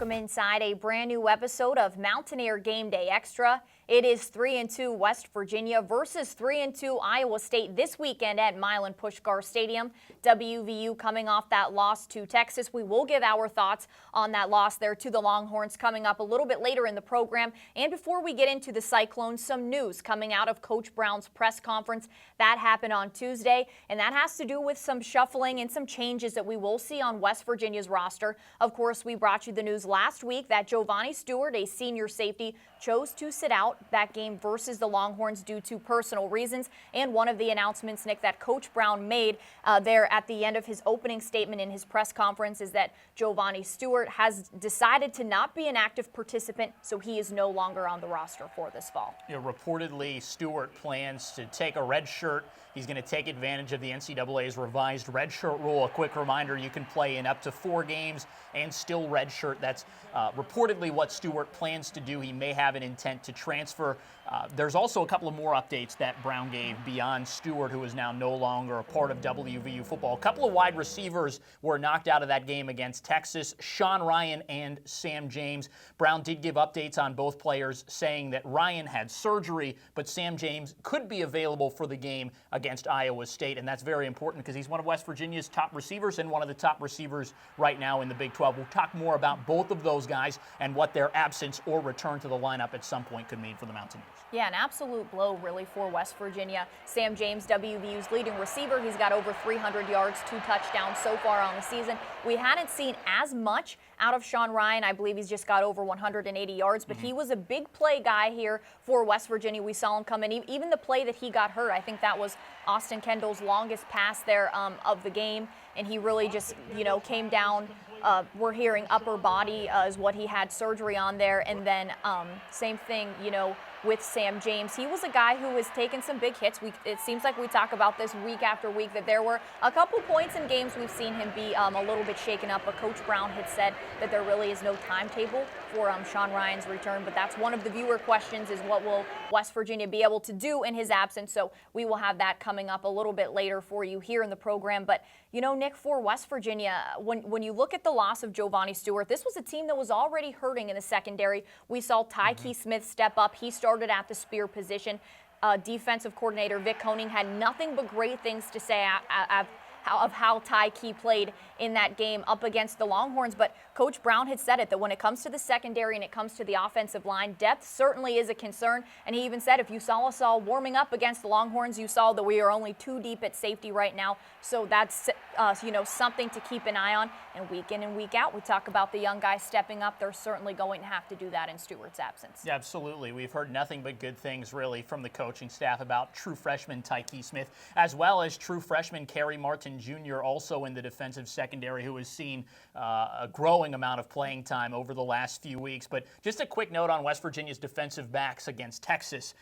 welcome inside a brand new episode of Mountaineer Game Day Extra. It is 3-2 West Virginia versus 3-2 Iowa State this weekend at Milan Puskar Stadium. WVU coming off that loss to Texas. We will give our thoughts on that loss there to the Longhorns coming up a little bit later in the program. And before we get into the Cyclones, some news coming out of Coach Brown's press conference. That happened on Tuesday, and that has to do with some shuffling and some changes that we will see on West Virginia's roster. Of course, we brought you the news last week that Giovanni Stewart, a senior safety, chose to sit out that game versus the Longhorns due to personal reasons. And one of the announcements, Nick, that Coach Brown made there at the end of his opening statement in his press conference is that Giovanni Stewart has decided to not be an active participant, so he is no longer on the roster for this fall. Reportedly, Stewart plans to take a red shirt. He's going to take advantage of the NCAA's revised redshirt rule. A quick reminder, you can play in up to 4 games and still redshirt. That's reportedly what Stewart plans to do. He may have an intent to transfer. There's also a couple of more updates that Brown gave beyond Stewart, who is now no longer a part of WVU football. A couple of wide receivers were knocked out of that game against Texas, Sean Ryan and Sam James. Brown did give updates on both players, saying that Ryan had surgery, but Sam James could be available for the game against Iowa State, and that's very important because he's one of West Virginia's top receivers and one of the top receivers right now in the Big 12. We'll talk more about both of those guys and what their absence or return to the lineup at some point could mean for the Mountaineers. Yeah, an absolute blow really for West Virginia. Sam James, WVU's leading receiver, he's got over 300 yards, 2 touchdowns so far on the season. We hadn't seen as much out of Sean Ryan. I believe he's just got over 180 yards, but he was a big play guy here for West Virginia. We saw him come in. Even the play that he got hurt, I think that was Austin Kendall's longest pass there of the game, and he really just, came down. We're hearing upper body is what he had surgery on there, and then same thing, with Sam James. He was a guy who was taking some big hits. It seems like we talk about this week after week, that there were a couple points in games we've seen him be a little bit shaken up, but Coach Brown had said that there really is no timetable for Sean Ryan's return, but that's one of the viewer questions, is what will West Virginia be able to do in his absence, so we will have that coming up a little bit later for you here in the program. But Nick, for West Virginia, when you look at the loss of Giovanni Stewart, this was a team that was already hurting in the secondary. We saw Tyke Smith step up. He started at the spear position. Defensive coordinator Vic Koenig had nothing but great things to say of how Tyke played in that game up against the Longhorns. But Coach Brown had said it, that when it comes to the secondary and it comes to the offensive line, depth certainly is a concern. And he even said, if you saw us all warming up against the Longhorns, you saw that we are only 2 deep at safety right now. So that's something to keep an eye on. And week in and week out, we talk about the young guys stepping up. They're certainly going to have to do that in Stewart's absence. Yeah, absolutely. We've heard nothing but good things, really, from the coaching staff about true freshman Tyke Smith, as well as true freshman Kerry Martin Jr., also in the defensive secondary, who has seen a growing amount of playing time over the last few weeks. But just a quick note on West Virginia's defensive backs against Texas.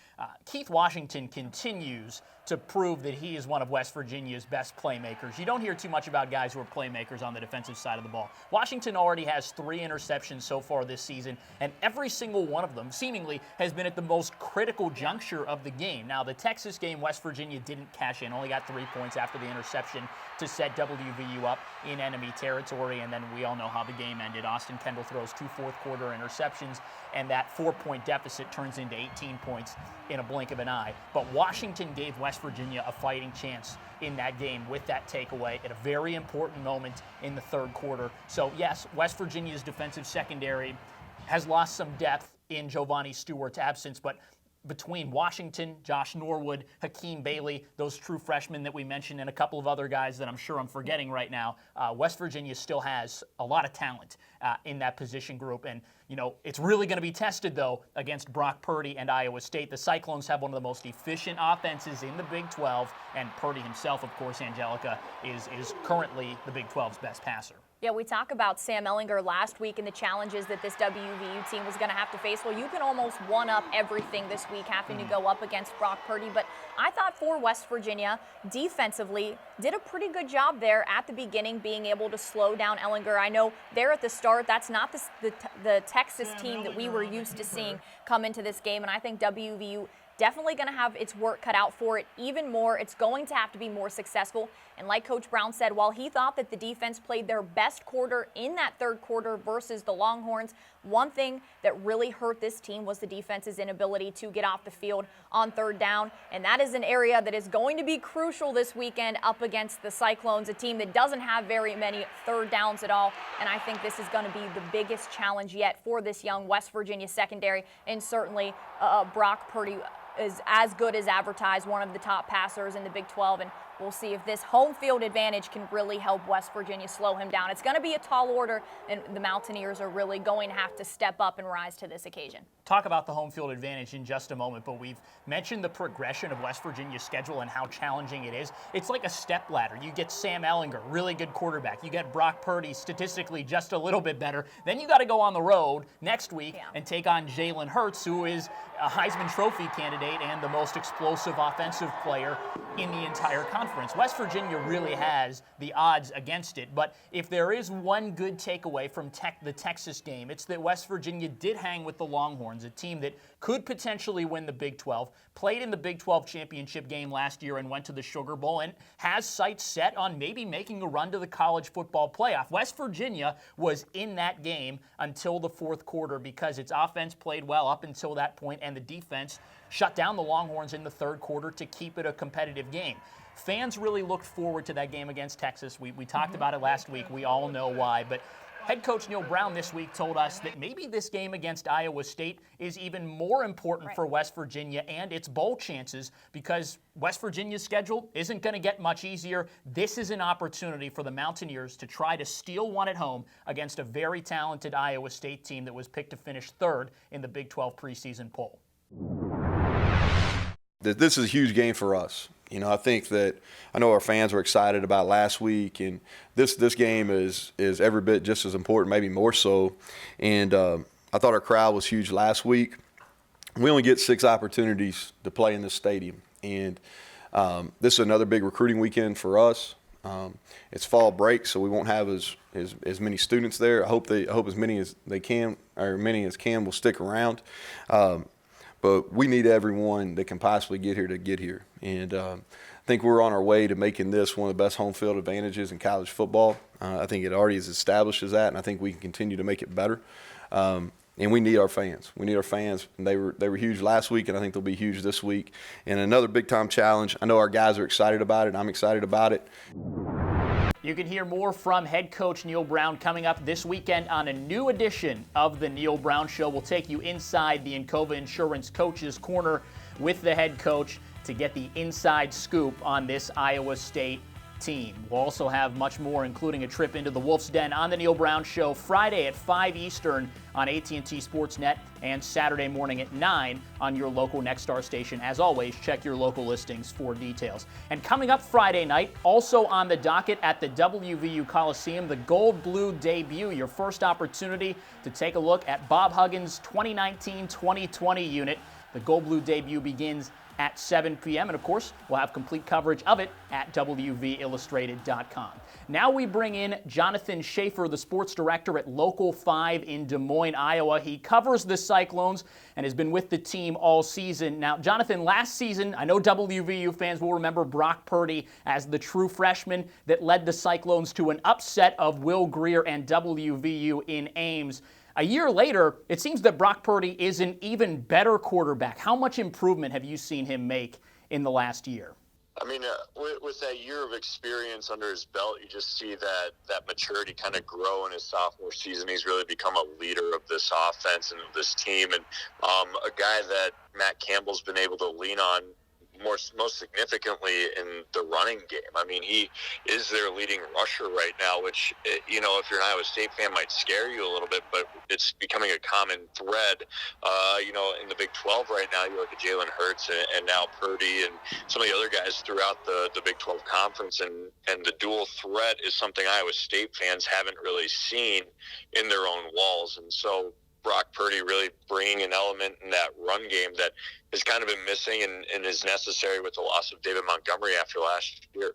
Keith Washington continues to prove that he is one of West Virginia's best playmakers. You don't hear too much about guys who are playmakers on the defensive side of the ball. Washington already has 3 interceptions so far this season, and every single one of them seemingly has been at the most critical juncture of the game. Now, the Texas game, West Virginia didn't cash in, only got 3 points after the interception to set WVU up in enemy territory, and then we all know how the game ended. Austin Kendall throws 2 fourth-quarter interceptions, and that 4-point deficit turns into 18 points in a blink of an eye. But Washington gave West Virginia a fighting chance in that game with that takeaway at a very important moment in the 3rd quarter. So, yes, West Virginia's defensive secondary has lost some depth in Giovanni Stewart's absence, but between Washington, Josh Norwood, Hakeem Bailey, those true freshmen that we mentioned, and a couple of other guys that I'm sure I'm forgetting right now, West Virginia still has a lot of talent in that position group. And, it's really going to be tested, though, against Brock Purdy and Iowa State. The Cyclones have one of the most efficient offenses in the Big 12, and Purdy himself, of course, Angelica, is currently the Big 12's best passer. Yeah, we talked about Sam Ehlinger last week and the challenges that this WVU team was going to have to face. Well, you can almost one-up everything this week having to go up against Brock Purdy. But I thought for West Virginia, defensively, did a pretty good job there at the beginning, being able to slow down Ehlinger. I know there at the start, that's not the Texas team that we were used to seeing come into this game. And I think WVU definitely going to have its work cut out for it even more. It's going to have to be more successful. And like Coach Brown said, while he thought that the defense played their best quarter in that third quarter versus the Longhorns, one thing that really hurt this team was the defense's inability to get off the field on third down. And that is an area that is going to be crucial this weekend up against the Cyclones, a team that doesn't have very many third downs at all. And I think this is going to be the biggest challenge yet for this young West Virginia secondary. And certainly Brock Purdy is as good as advertised, one of the top passers in the Big 12. And we'll see if this home field advantage can really help West Virginia slow him down. It's going to be a tall order, and the Mountaineers are really going to have to step up and rise to this occasion. Talk about the home field advantage in just a moment, but we've mentioned the progression of West Virginia's schedule and how challenging it is. It's like a step ladder. You get Sam Ehlinger, really good quarterback. You get Brock Purdy, statistically just a little bit better. Then you got to go on the road next week and take on Jalen Hurts, who is a Heisman Trophy candidate and the most explosive offensive player in the entire conference. West Virginia really has the odds against it, but if there is one good takeaway from the Texas game, it's that West Virginia did hang with the Longhorns, a team that could potentially win the Big 12, played in the Big 12 championship game last year and went to the Sugar Bowl, and has sights set on maybe making a run to the college football playoff. West Virginia was in that game until the fourth quarter because its offense played well up until that point, and the defense shut down the Longhorns in the third quarter to keep it a competitive game. Fans really looked forward to that game against Texas. We talked about it last week. We all know why. But head coach Neil Brown this week told us that maybe this game against Iowa State is even more important for West Virginia and its bowl chances because West Virginia's schedule isn't going to get much easier. This is an opportunity for the Mountaineers to try to steal one at home against a very talented Iowa State team that was picked to finish third in the Big 12 preseason poll. This is a huge game for us. You know, I know our fans were excited about last week, and this game is every bit just as important, maybe more so. And I thought our crowd was huge last week. We only get 6 opportunities to play in this stadium, and this is another big recruiting weekend for us. It's fall break, so we won't have as many students there. I hope as many as they can, or many as can, will stick around. But we need everyone that can possibly get here to get here. And I think we're on our way to making this one of the best home field advantages in college football. I think it already is established as that, and I think we can continue to make it better. And we need our fans. We need our fans. And they were huge last week, and I think they'll be huge this week. And another big-time challenge. I know our guys are excited about it. I'm excited about it. You can hear more from head coach Neil Brown coming up this weekend on a new edition of the Neil Brown Show. We'll take you inside the Encova Insurance Coach's Corner with the head coach to get the inside scoop on this Iowa State team. We'll also have much more, including a trip into the Wolf's Den on the Neil Brown Show Friday at 5 Eastern on AT&T Sportsnet and Saturday morning at 9 on your local Nexstar station. As always, check your local listings for details. And coming up Friday night, also on the docket at the WVU Coliseum, the Gold Blue debut, your first opportunity to take a look at Bob Huggins' 2019-2020 unit. The Gold Blue debut begins at 7 p.m. And, of course, we'll have complete coverage of it at WVIllustrated.com. Now we bring in Jonathan Schaefer, the sports director at Local 5 in Des Moines, Iowa. He covers the Cyclones and has been with the team all season. Now, Jonathan, last season, I know WVU fans will remember Brock Purdy as the true freshman that led the Cyclones to an upset of Will Greer and WVU in Ames. A year later, it seems that Brock Purdy is an even better quarterback. How much improvement have you seen him make in the last year? I mean, with that year of experience under his belt, you just see that maturity kind of grow in his sophomore season. He's really become a leader of this offense and of this team, and a guy that Matt Campbell's been able to lean on most significantly in the running game. I mean, he is their leading rusher right now, which, you know, if you're an Iowa State fan, might scare you a little bit, but it's becoming a common thread. You know, in the Big 12 right now, you look at Jalen Hurts and now Purdy and some of the other guys throughout the Big 12 conference, and the dual threat is something Iowa State fans haven't really seen in their own walls. And so Brock Purdy really bringing an element in that run game that has kind of been missing and is necessary with the loss of David Montgomery after last year.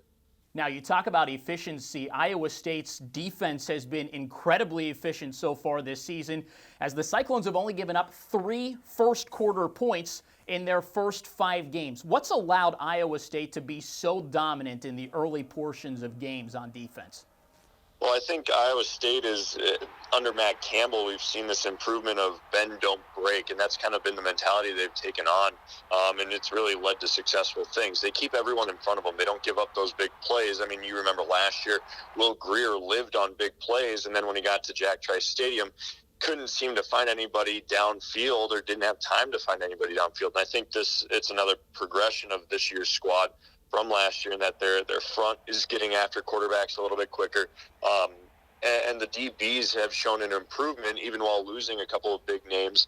Now, you talk about efficiency. Iowa State's defense has been incredibly efficient so far this season, as the Cyclones have only given up 3 first-quarter points in their first 5 games. What's allowed Iowa State to be so dominant in the early portions of games on defense? Well, I think Iowa State is, under Matt Campbell, we've seen this improvement of bend, don't break, and that's kind of been the mentality they've taken on, and it's really led to successful things. They keep everyone in front of them. They don't give up those big plays. I mean, you remember last year, Will Greer lived on big plays, and then when he got to Jack Trice Stadium, couldn't seem to find anybody downfield or didn't have time to find anybody downfield. And I think it's another progression of this year's squad from last year, in that their front is getting after quarterbacks a little bit quicker. And the DBs have shown an improvement even while losing a couple of big names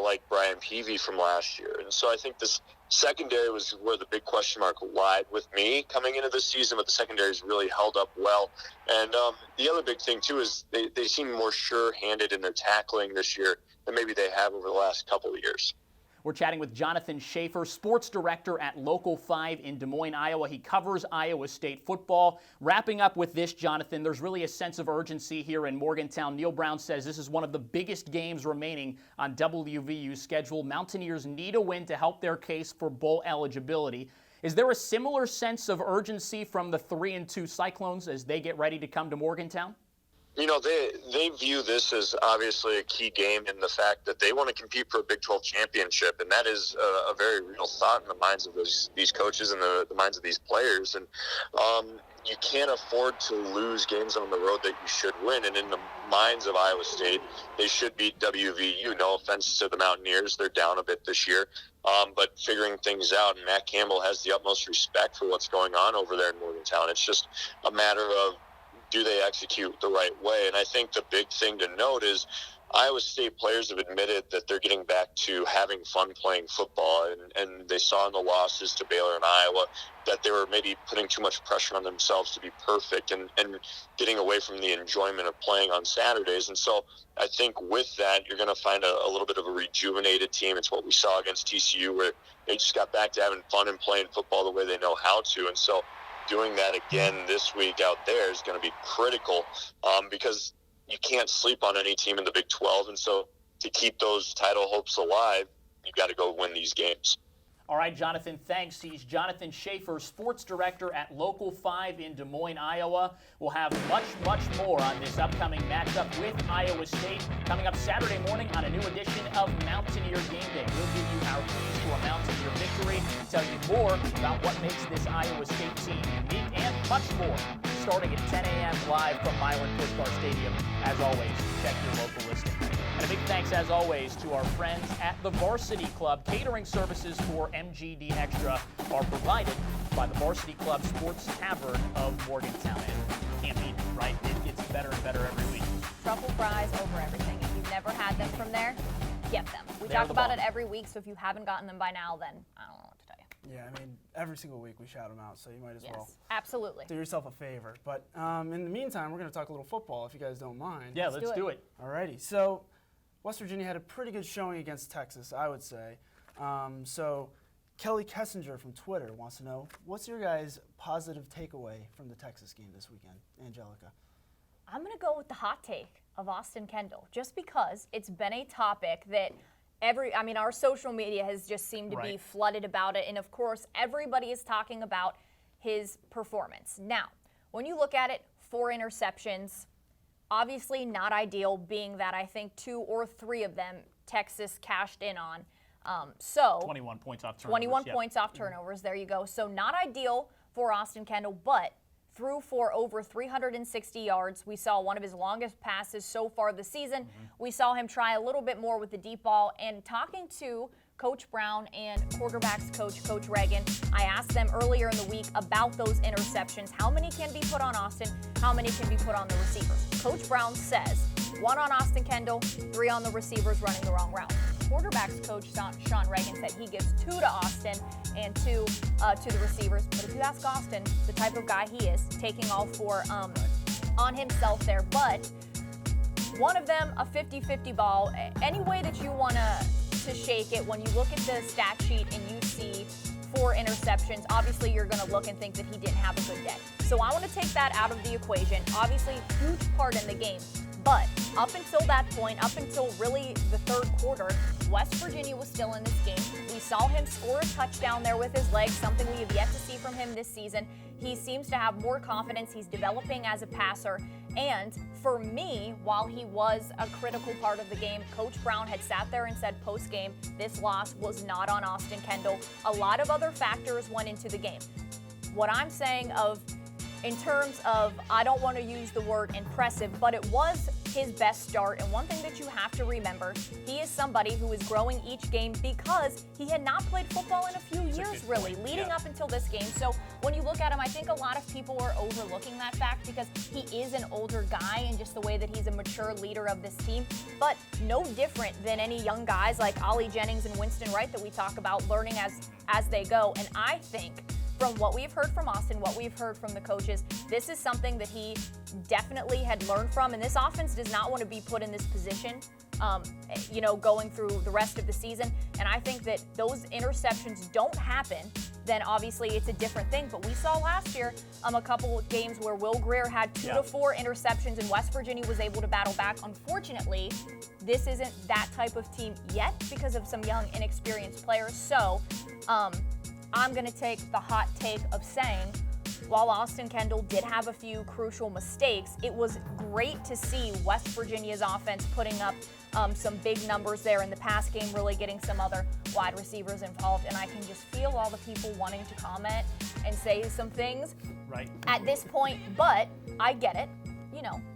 like Brian Peavy from last year. And so I think this secondary was where the big question mark lied with me coming into this season, but the secondary's really held up well. And the other big thing, too, is they seem more sure-handed in their tackling this year than maybe they have over the last couple of years. We're chatting with Jonathan Schaefer, sports director at Local 5 in Des Moines, Iowa. He covers Iowa State football. Wrapping up with this, Jonathan, there's really a sense of urgency here in Morgantown. Neil Brown says this is one of the biggest games remaining on WVU's schedule. Mountaineers need a win to help their case for bowl eligibility. Is there a similar sense of urgency from the 3-2 Cyclones as they get ready to come to Morgantown? You know, they view this as obviously a key game in the fact that they want to compete for a Big 12 championship, and that is a very real thought in the minds of these coaches and the minds of these players. And you can't afford to lose games on the road that you should win. And in the minds of Iowa State, they should beat WVU. No offense to the Mountaineers, they're down a bit this year. But figuring things out, and Matt Campbell has the utmost respect for what's going on over there in Morgantown. It's just a matter of, do they execute the right way? And I think the big thing to note is Iowa State players have admitted that they're getting back to having fun playing football. And they saw in the losses to Baylor and Iowa that they were maybe putting too much pressure on themselves to be perfect and getting away from the enjoyment of playing on Saturdays. And so I think with that, you're going to find a little bit of a rejuvenated team. It's what we saw against TCU, where they just got back to having fun and playing football the way they know how to. And so doing that again this week out there is going to be critical because you can't sleep on any team in the Big 12. And so to keep those title hopes alive, you got to go win these games. All right, Jonathan, thanks. He's Jonathan Schaefer, sports director at Local 5 in Des Moines, Iowa. We'll have much, much more on this upcoming matchup with Iowa State coming up Saturday morning on a new edition of Mountaineer Gameday. We'll give you our keys to a Mountaineer victory, tell you more about what makes this Iowa State team unique, and much more, starting at 10 a.m. live from Milan Push Car Stadium. As always, check your local listing. And a big thanks, as always, to our friends at the Varsity Club. Catering services for MGD Xtra are provided by the Varsity Club Sports Tavern of Morgantown. And can't beat it, right? It gets better and better every week. Truffle fries over everything. If you've never had them from there, get them. We talk about it every week, so if you haven't gotten them by now, then I don't know what to tell you. Yeah, I mean, every single week we shout them out, so you might as well absolutely do yourself a favor. But in the meantime, we're going to talk a little football, if you guys don't mind. Yeah, let's do it. Alrighty, so West Virginia had a pretty good showing against Texas, I would say. So Kelly Kessinger from Twitter wants to know, what's your guys' positive takeaway from the Texas game this weekend? Angelica. I'm going to go with the hot take of Austin Kendall, just because it's been a topic that our social media has just seemed to be flooded about it. And of course, everybody is talking about his performance. Now, when you look at it, 4 interceptions, obviously not ideal, being that I think 2 or 3 of them Texas cashed in on. 21 points off turnovers. 21 points off turnovers, there you go. So not ideal for Austin Kendall, but threw for over 360 yards. We saw one of his longest passes so far this season. We saw him try a little bit more with the deep ball. And talking to Coach Brown and quarterbacks coach, Coach Reagan, I asked them earlier in the week about those interceptions. How many can be put on Austin? How many can be put on the receiver? Coach Brown says 1 on Austin Kendall, 3 on the receivers running the wrong route. Quarterbacks coach Sean Reagan said he gives 2 to Austin and 2 to the receivers. But if you ask Austin, the type of guy he is, taking all 4 on himself there. But one of them, a 50-50 ball. Any way that you want to shake it, when you look at the stat sheet and you see 4 interceptions, obviously you're going to look and think that he didn't have a good day. So I want to take that out of the equation. Obviously, huge part in the game. But up until that point, up until really the third quarter, West Virginia was still in this game. We saw him score a touchdown there with his legs, something we have yet to see from him this season. He seems to have more confidence. He's developing as a passer. And for me, while he was a critical part of the game, Coach Brown had sat there and said post-game, this loss was not on Austin Kendall. A lot of other factors went into the game. What I'm saying in terms of, I don't want to use the word impressive, but it was his best start. And one thing that you have to remember, he is somebody who is growing each game because he had not played football in a few years, really, leading up until this game. So when you look at him, I think a lot of people are overlooking that fact because he is an older guy and just the way that he's a mature leader of this team, but no different than any young guys like Ollie Jennings and Winston Wright that we talk about learning as they go. And I think from what we've heard from Austin, what we've heard from the coaches, this is something that he definitely had learned from. And this offense does not want to be put in this position, going through the rest of the season. And I think that those interceptions don't happen, then obviously it's a different thing. But we saw last year a couple of games where Will Greer had 2 to 4 interceptions and West Virginia was able to battle back. Unfortunately, this isn't that type of team yet because of some young, inexperienced players. So, I'm going to take the hot take of saying, while Austin Kendall did have a few crucial mistakes, it was great to see West Virginia's offense putting up some big numbers there in the pass game, really getting some other wide receivers involved. And I can just feel all the people wanting to comment and say some things at this point, but I get it.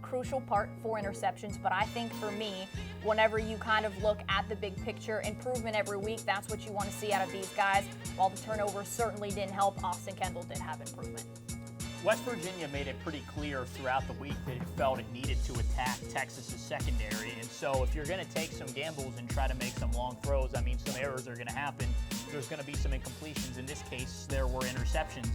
Crucial part, 4 interceptions. But I think for me, whenever you kind of look at the big picture, improvement every week, that's what you want to see out of these guys. While the turnovers certainly didn't help, Austin Kendall did have improvement. West Virginia made it pretty clear throughout the week that it felt it needed to attack Texas's secondary. And so if you're going to take some gambles and try to make some long throws, some errors are going to happen. There's going to be some incompletions. In this case, there were interceptions.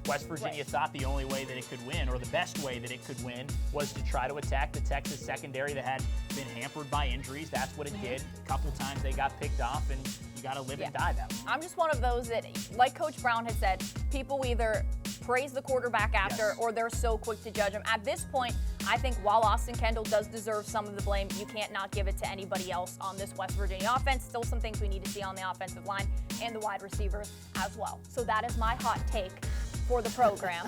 West Virginia thought the only way that it could win, or the best way that it could win, was to try to attack the Texas secondary that had been hampered by injuries. That's what it did. A couple times they got picked off, and you got to live and die that way. I'm just one of those that, like Coach Brown had said, people either praise the quarterback after or they're so quick to judge him. At this point, I think while Austin Kendall does deserve some of the blame, you can't not give it to anybody else on this West Virginia offense. Still some things we need to see on the offensive line and the wide receivers as well. So that is my hot take for the program.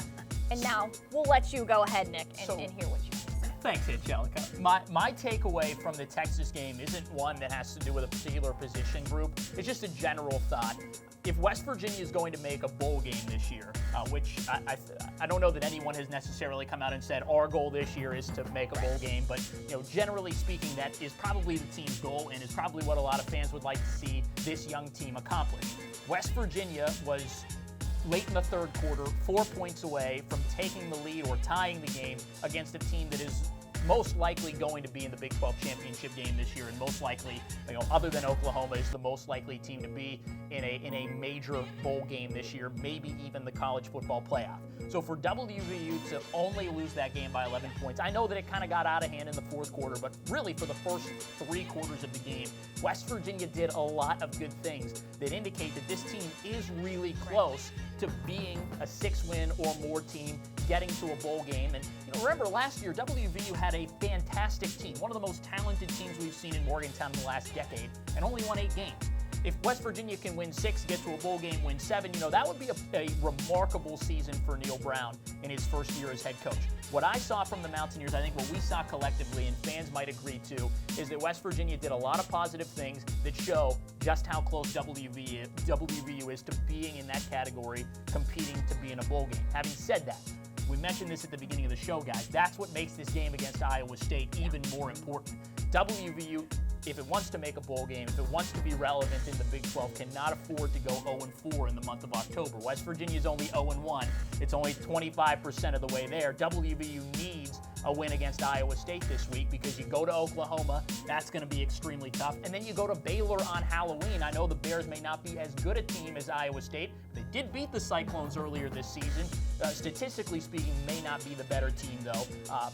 And now we'll let you go ahead, Nick, and hear what you have to say. Thanks, Angelica. My takeaway from the Texas game isn't one that has to do with a particular position group. It's just a general thought. If West Virginia is going to make a bowl game this year, which I don't know that anyone has necessarily come out and said our goal this year is to make a bowl game, but generally speaking, that is probably the team's goal and is probably what a lot of fans would like to see this young team accomplish. West Virginia was late in the third quarter, 4 points away from taking the lead or tying the game against a team that is most likely going to be in the Big 12 championship game this year, and most likely, other than Oklahoma, is the most likely team to be in a major bowl game this year, maybe even the college football playoff. So for WVU to only lose that game by 11 points, I know that it kind of got out of hand in the fourth quarter, but really for the first 3 quarters of the game, West Virginia did a lot of good things that indicate that this team is really close to being a 6-win or more team, getting to a bowl game. And remember, last year, WVU had a fantastic team, one of the most talented teams we've seen in Morgantown in the last decade, and only won 8 games. If West Virginia can win 6, get to a bowl game, win 7, that would be a remarkable season for Neil Brown in his first year as head coach. What I saw from the Mountaineers, I think what we saw collectively, and fans might agree to, is that West Virginia did a lot of positive things that show just how close WVU is to being in that category, competing to be in a bowl game. Having said that, we mentioned this at the beginning of the show, guys. That's what makes this game against Iowa State even more important. WVU, if it wants to make a bowl game, if it wants to be relevant in the Big 12, cannot afford to go 0-4 in the month of October. West Virginia is only 0-1. It's only 25% of the way there. WVU needs a win against Iowa State this week, because you go to Oklahoma, that's going to be extremely tough, and then you go to Baylor on Halloween. I know the Bears may not be as good a team as Iowa State. They did beat the Cyclones earlier this season. Statistically speaking, may not be the better team, though.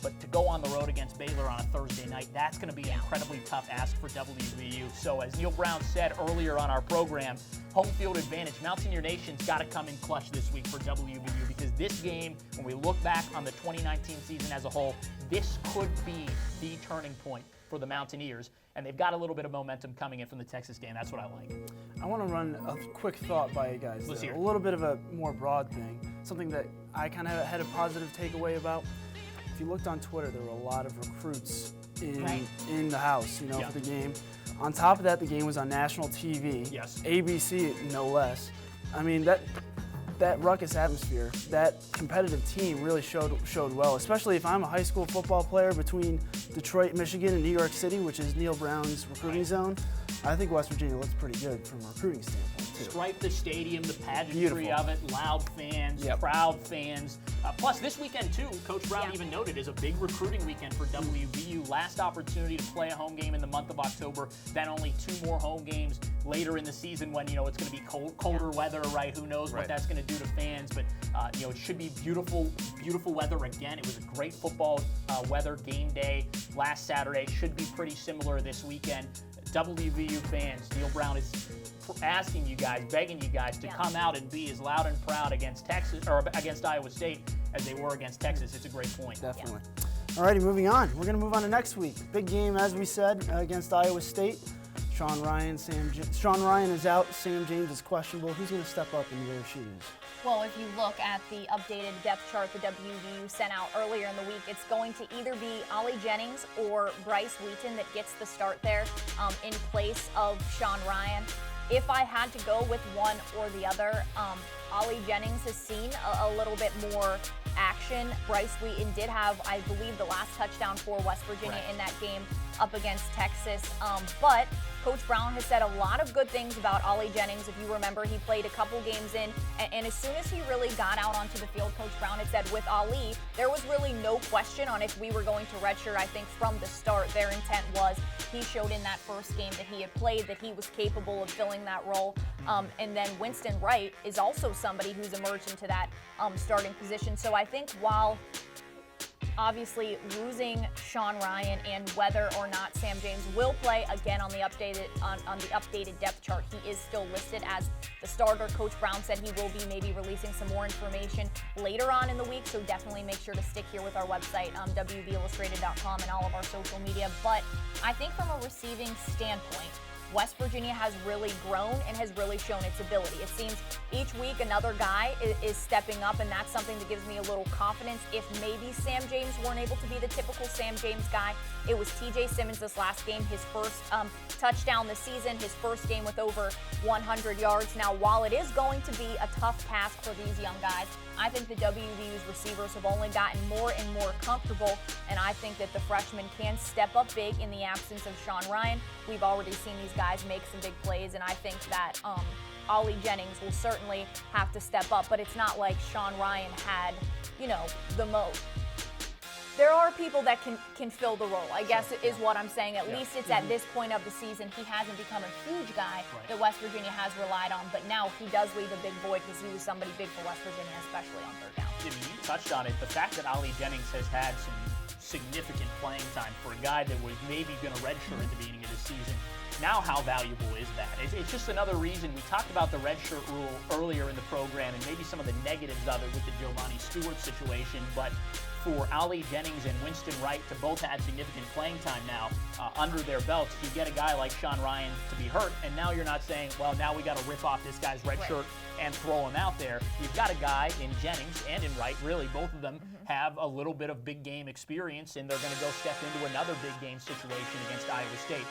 But to go on the road against Baylor on a Thursday night, that's going to be an incredibly tough ask for WVU. So as Neil Brown said earlier on our program, home field advantage. Mountaineer Nation's got to come in clutch this week for WVU, because this game, when we look back on the 2019 season as a whole, this could be the turning point for the Mountaineers. And they've got a little bit of momentum coming in from the Texas game. That's what I like. I want to run a quick thought by you guys. Let's hear it. A little bit of a more broad thing, something that I kind of had a positive takeaway about. If you looked on Twitter, there were a lot of recruits in the house, Yeah. for the game. On top of that, the game was on national TV. Yes. ABC, no less. I mean, that ruckus atmosphere, that competitive team really showed well, especially if I'm a high school football player between Detroit, Michigan, and New York City, which is Neil Brown's recruiting zone. I think West Virginia looks pretty good from a recruiting standpoint, too. Stripe the stadium, the pageantry Beautiful. of it, loud fans, Yep. proud fans. Plus, this weekend, too, Coach Brown even noted, is a big recruiting weekend for WVU. Last opportunity to play a home game in the month of October, then only 2 more home games later in the season when, it's going to be colder weather, right? Who knows what that's going to do to fans, but, it should be beautiful, beautiful weather again. It was a great football weather game day last Saturday. Should be pretty similar this weekend. WVU fans, Neil Brown is asking you guys, begging you guys to come out and be as loud and proud against Texas or against Iowa State as they were against Texas. It's a great point. Definitely. Alrighty, moving on. We're going to move on to next week. Big game, as we said, against Iowa State. Sean Ryan is out. Sam James is questionable. Who's going to step up in their shoes? Well, if you look at the updated depth chart the WVU sent out earlier in the week, it's going to either be Ollie Jennings or Bryce Wheaton that gets the start there in place of Sean Ryan. If I had to go with one or the other, Ollie Jennings has seen a little bit more action. Bryce Wheaton did have, I believe, the last touchdown for West Virginia in that game up against Texas. But Coach Brown has said a lot of good things about Ollie Jennings. If you remember, he played a couple games in, and as soon as he really got out onto the field, Coach Brown had said with Ollie, there was really no question on if we were going to redshirt. I think from the start, their intent was he showed in that first game that he had played, that he was capable of filling that role. And then Winston Wright is also somebody who's emerged into that starting position. So I think while obviously losing Sean Ryan and whether or not Sam James will play again on the updated depth chart, he is still listed as the starter. Coach Brown said he will be maybe releasing some more information later on in the week, so definitely make sure to stick here with our website, WVillustrated.com, and all of our social media. But I think from a receiving standpoint, West Virginia has really grown and has really shown its ability. It seems each week another guy is stepping up, and that's something that gives me a little confidence. If maybe Sam James weren't able to be the typical Sam James guy, it was TJ Simmons this last game, his first touchdown this season, his first game with over 100 yards. Now, while it is going to be a tough task for these young guys, I think the WVU's receivers have only gotten more and more comfortable, and I think that the freshmen can step up big in the absence of Sean Ryan. We've already seen these guys make some big plays, and I think that Ollie Jennings will certainly have to step up, but it's not like Sean Ryan had, the most. There are people that can fill the role, I guess is what I'm saying. At least it's at this point of the season. He hasn't become a huge guy that West Virginia has relied on, but now he does leave a big void because he was somebody big for West Virginia, especially on third down. Jimmy, you touched on it. The fact that Ollie Jennings has had some significant playing time for a guy that was maybe going to redshirt at the beginning of the season. Now, how valuable is that? It's just another reason. We talked about the redshirt rule earlier in the program and maybe some of the negatives of it with the Giovanni Stewart situation, but for Ollie Jennings and Winston Wright to both have significant playing time now under their belts, you get a guy like Sean Ryan to be hurt, and now you're not saying, well, now we got to rip off this guy's red shirt and throw him out there. You've got a guy in Jennings and in Wright, really, both of them have a little bit of big game experience, and they're going to go step into another big game situation against Iowa State.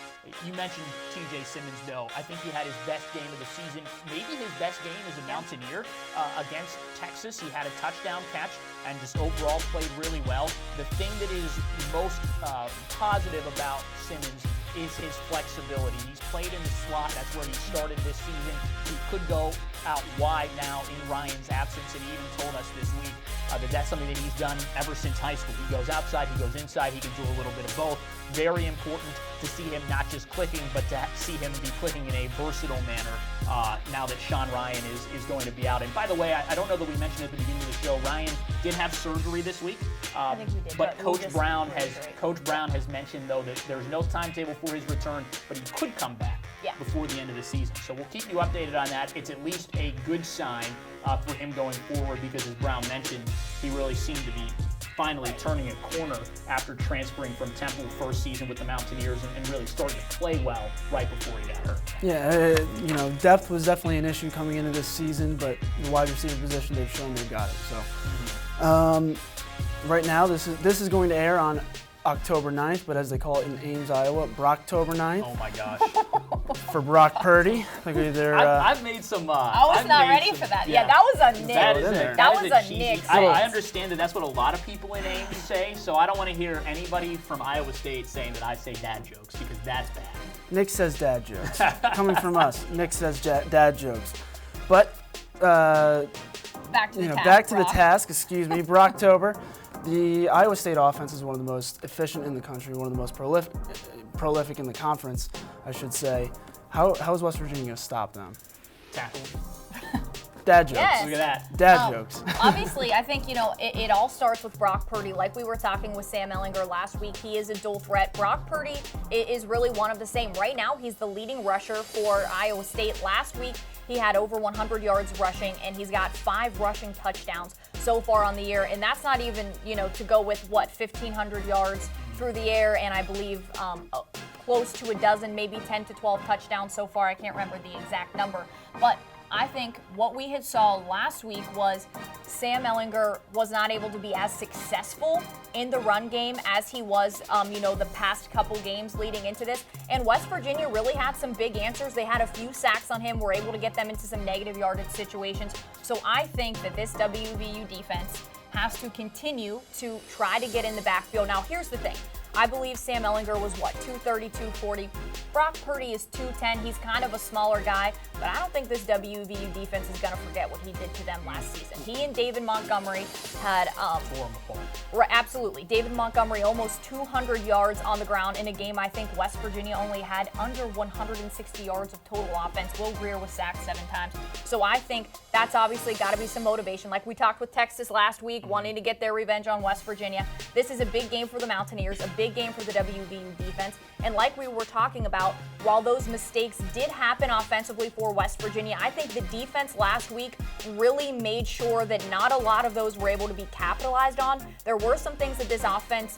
You mentioned TJ Simmons, though. I think he had his best game of the season, maybe his best game as a Mountaineer against Texas. He had a touchdown catch and just overall played really well. The thing that is most positive about Simmons is his flexibility. He's played in the slot. That's where he started this season. He could go out wide now in Ryan's absence, and he even told us this week that that's something that he's done ever since high school. He goes outside, he goes inside, he can do a little bit of both. Very important to see him not just clicking, but to see him be clicking in a versatile manner now that Sean Ryan is going to be out. And by the way, I don't know that we mentioned at the beginning of the show, Ryan did have surgery this week. I think he did, but we'll Coach Brown has mentioned, though, that there's no timetable for his return, but he could come back before the end of the season. So we'll keep you updated on that. It's at least a good sign for him going forward because, as Brown mentioned, he really seemed to be finally turning a corner after transferring from Temple first season with the Mountaineers and really starting to play well right before he got hurt. Yeah, depth was definitely an issue coming into this season, but the wide receiver position, they've shown they've got it. So, right now, this is going to air on October 9th, but as they call it in Ames, Iowa, Brocktober 9th. Oh my gosh. For Brock Purdy. I've made some. I was not ready for that. Yeah, that was a Nick. That was a Nick. I understand that that's what a lot of people in Ames say, so I don't want to hear anybody from Iowa State saying that I say dad jokes because that's bad. Nick says dad jokes. Coming from us, Nick says dad jokes. But back to the task. Excuse me, Brocktober. The Iowa State offense is one of the most efficient in the country, one of the most prolific in the conference, I should say. How is West Virginia going to stop them? Tackle. Dad jokes. Yes. Look at that. Dad jokes. Obviously, I think, it all starts with Brock Purdy. Like we were talking with Sam Ehlinger last week, he is a dual threat. Brock Purdy is really one of the same. Right now, he's the leading rusher for Iowa State. Last week, he had over 100 yards rushing, and he's got 5 rushing touchdowns so far on the year. And that's not even, to go with, 1,500 yards through the air, and I believe close to a dozen, maybe 10 to 12 touchdowns so far. I can't remember the exact number. But I think what we had saw last week was Sam Ehlinger was not able to be as successful in the run game as he was, the past couple games leading into this. And West Virginia really had some big answers. They had a few sacks on him, were able to get them into some negative yardage situations. So I think that this WVU defense has to continue to try to get in the backfield. Now, here's the thing. I believe Sam Ehlinger was, 230, 240. Brock Purdy is 210. He's kind of a smaller guy, but I don't think this WVU defense is going to forget what he did to them last season. He and David Montgomery had absolutely. David Montgomery almost 200 yards on the ground in a game I think West Virginia only had under 160 yards of total offense. Will Greer was sacked 7 times. So I think that's obviously got to be some motivation. Like we talked with Texas last week, wanting to get their revenge on West Virginia. This is a big game for the Mountaineers, a big game for the WVU defense. And like we were talking about, while those mistakes did happen offensively for West Virginia, I think the defense last week really made sure that not a lot of those were able to be capitalized on. There were some things that this offense,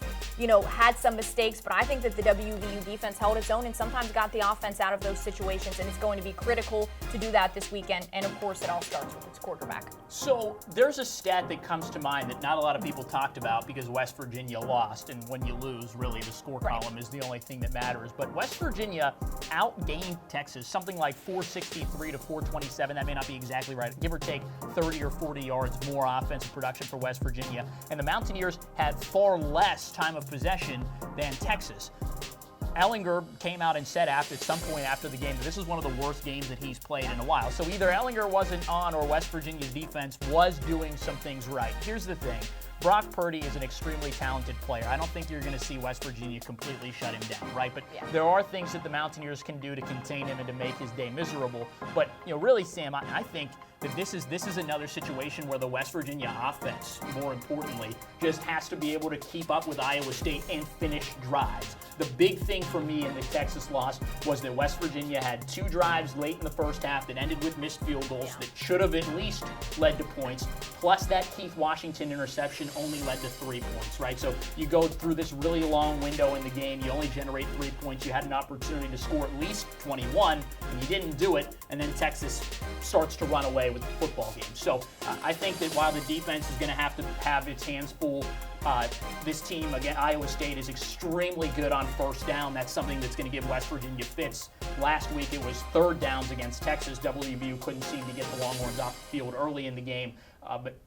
had some mistakes, but I think that the WVU defense held its own and sometimes got the offense out of those situations, and it's going to be critical to do that this weekend. And of course, it all starts with its quarterback. So there's a stat that comes to mind that not a lot of people talked about because West Virginia lost, and when you lose, really the score column is the only thing that matters. But West Virginia outgained Texas something like 463 to 427. That may not be exactly right, give or take 30 or 40 yards more offensive production for West Virginia. And the Mountaineers had far less time of possession than Texas. Ehlinger came out and said at some point after the game that this is one of the worst games that he's played in a while. So either Ehlinger wasn't on or West Virginia's defense was doing some things right. Here's the thing. Brock Purdy is an extremely talented player. I don't think you're going to see West Virginia completely shut him down, right? But there are things that the Mountaineers can do to contain him and to make his day miserable. But, really, Sam, I think that this is another situation where the West Virginia offense, more importantly, just has to be able to keep up with Iowa State and finish drives. The big thing for me in the Texas loss was that West Virginia had 2 drives late in the first half that ended with missed field goals that should have at least led to points, plus that Keith Washington interception only led to 3 points, right? So you go through this really long window in the game, you only generate 3 points, you had an opportunity to score at least 21, and you didn't do it, and then Texas starts to run away with the football game. So I think that while the defense is going to have its hands full, this team, again, Iowa State, is extremely good on first down. That's something that's going to give West Virginia fits. Last week it was 3rd downs against Texas. WVU couldn't seem to get the Longhorns off the field early in the game.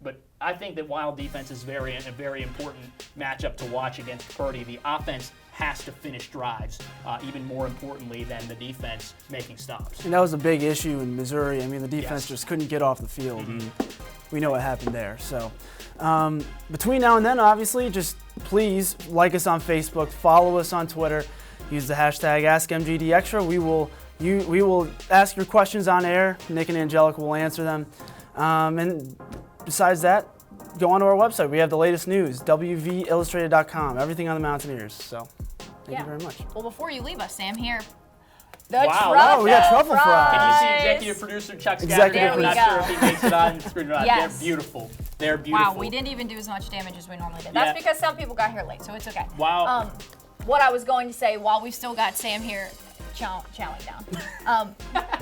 But I think that while defense is a very important matchup to watch against Purdy, the offense has to finish drives, even more importantly than the defense making stops. And that was a big issue in Missouri. I mean, the defense Yes. just couldn't get off the field. And we know what happened there. So between now and then, obviously, just please like us on Facebook, follow us on Twitter, use the hashtag AskMGDExtra. We will ask your questions on air. Nick and Angelica will answer them. And besides that, go onto our website. We have the latest news, wvillustrated.com, everything on the Mountaineers. So thank you very much. Well, before you leave us, Sam, here. The Wow. truffle Oh, we got truffle fries. Can you see executive producer Chuck Executive Scatter? I'm not producer. sure if he makes it on screen or not. Yes. They're beautiful. They're beautiful. Wow, we didn't even do as much damage as we normally did. That's Yeah. because some people got here late, so it's okay. Wow. What I was going to say, while we've still got Sam here chowing down,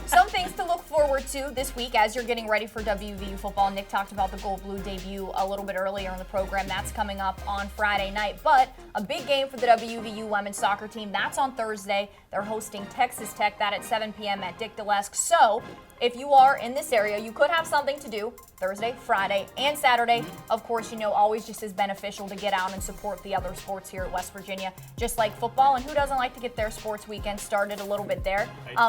some things to look forward to this week as you're getting ready for WVU football. Nick talked about the Gold Blue debut a little bit earlier in the program. That's coming up on Friday night. But a big game for the WVU women's soccer team. That's on Thursday. They're hosting Texas Tech. That at 7 p.m. at Dick Delesk. So if you are in this area, you could have something to do Thursday, Friday, and Saturday. Of course, always just as beneficial to get out and support the other sports here at West Virginia, just like football. And who doesn't like to get their sports weekend started a little bit there?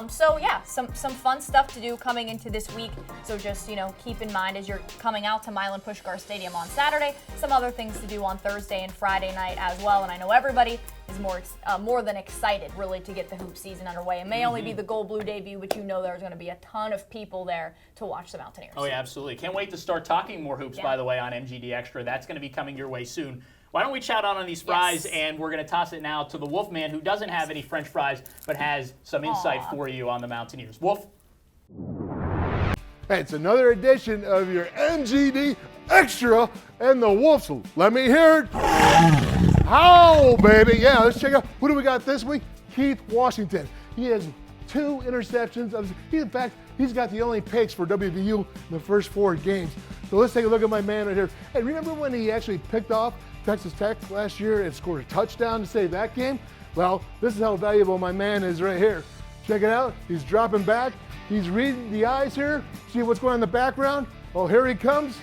So yeah, some fun stuff to do coming into this week. So just, keep in mind as you're coming out to Milan Pushkar Stadium on Saturday, some other things to do on Thursday and Friday night as well. And I know everybody is more than excited, really, to get the hoop season underway. It may only be the Gold Blue debut, but there's going to be a ton of people there to watch the Mountaineers. Oh, yeah, absolutely. Can't wait to start talking more hoops, by the way, on MGD Extra. That's going to be coming your way soon. Why don't we shout out on these fries, and we're going to toss it now to the Wolfman, who doesn't have any French fries, but has some insight for you on the Mountaineers. Wolf? Hey, it's another edition of your MGD Extra and the Wolves. Let me hear it. How, baby? Yeah, let's check out. Who do we got this week? Keith Washington. He has 2 interceptions. In fact, he's got the only picks for WVU in the first 4 games. So let's take a look at my man right here. Hey, remember when he actually picked off Texas Tech last year and scored a touchdown to save that game? Well, this is how valuable my man is right here. Check it out. He's dropping back. He's reading the eyes here. See what's going on in the background? Oh, here he comes.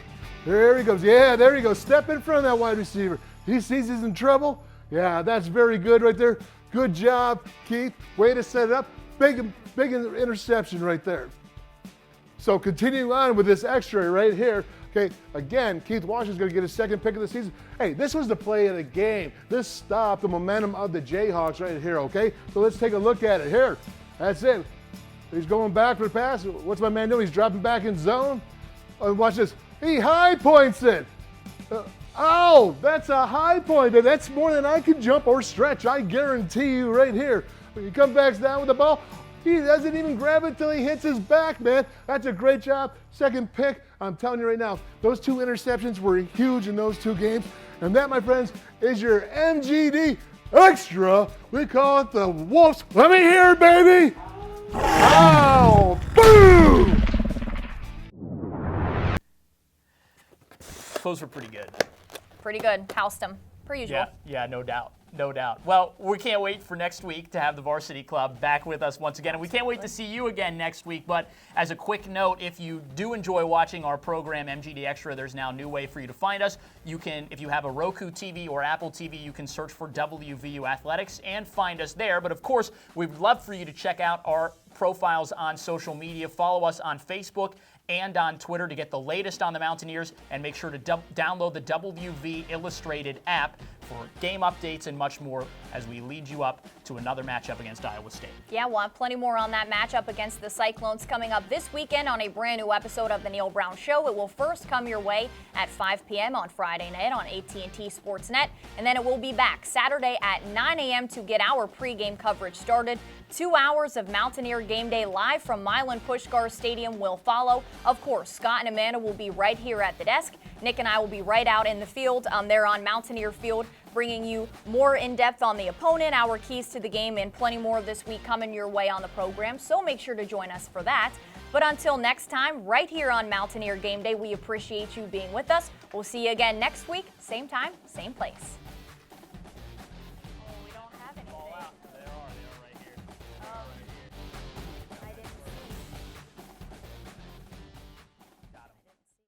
There he goes. Yeah, there he goes. Step in front of that wide receiver. He sees he's in trouble. Yeah, that's very good right there. Good job, Keith. Way to set it up. Big interception right there. So continuing on with this extra right here. Okay, again, Keith Washington's going to get his 2nd pick of the season. Hey, this was the play of the game. This stopped the momentum of the Jayhawks right here, okay? So let's take a look at it here. That's it. He's going back for the pass. What's my man doing? He's dropping back in zone. Oh, watch this. He high points it. Oh, that's a high point. That's more than I can jump or stretch. I guarantee you right here. When he comes back down with the ball, he doesn't even grab it till he hits his back, man. That's a great job. 2nd pick. I'm telling you right now, those 2 interceptions were huge in those 2 games. And that, my friends, is your MGD Extra. We call it the Wolves. Let me hear it, baby. Oh, boom! Those were pretty good. Pretty good. Housed them, per usual. Yeah, no doubt. No doubt. Well, we can't wait for next week to have the Varsity Club back with us once again. And we can't wait to see you again next week. But as a quick note, if you do enjoy watching our program, MGD Extra, there's now a new way for you to find us. You can, if you have a Roku TV or Apple TV, you can search for WVU Athletics and find us there. But of course, we'd love for you to check out our profiles on social media. Follow us on Facebook and on Twitter to get the latest on the Mountaineers, and make sure to download the WV Illustrated app for game updates and much more as we lead you up to another matchup against Iowa State. Yeah, we'll have plenty more on that matchup against the Cyclones coming up this weekend on a brand new episode of The Neil Brown Show. It will first come your way at 5 p.m. on Friday night on AT&T Sportsnet, and then it will be back Saturday at 9 a.m. to get our pregame coverage started. 2 hours of Mountaineer Game Day live from Milan Pushkar Stadium will follow. Of course, Scott and Amanda will be right here at the desk. Nick and I will be right out in the field. They're on Mountaineer Field, bringing you more in-depth on the opponent, our keys to the game, and plenty more this week coming your way on the program. So make sure to join us for that. But until next time, right here on Mountaineer Game Day, we appreciate you being with us. We'll see you again next week, same time, same place.